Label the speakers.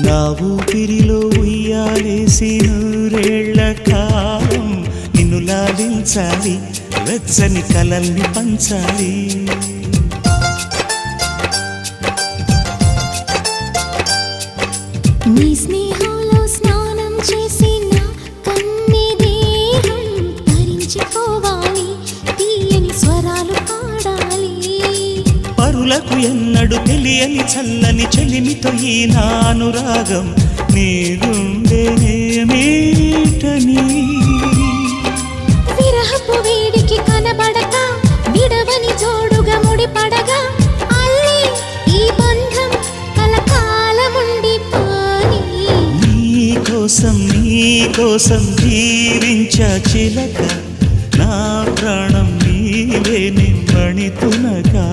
Speaker 1: నా ఊపిరిలో ఉయ్యాలేసి నూరేళ్ల కాలం నిన్ను లాలించాలి, వెచ్చని కలల్ని పంచాలి.
Speaker 2: నీ స్నేహంలో స్నానం చేసి నా కన్ని దేహం తరించిపోవాలి, తీయని స్వరాలు పాడాలి.
Speaker 1: పరులకు ఎన్నడు తెలియని చల్లని చెలిమితో ఈ నానురాగం నీరుండేనేమేటని.
Speaker 2: విరహపు వేడికి కనబడక విడవని జోడుగా ముడిపడగా అల్లి ఈ బంధం కలకాలముండిపోని.
Speaker 1: నీకోసం జీవించ చిలక, నా ప్రాణం నీవే నిమ్మణి తునగా.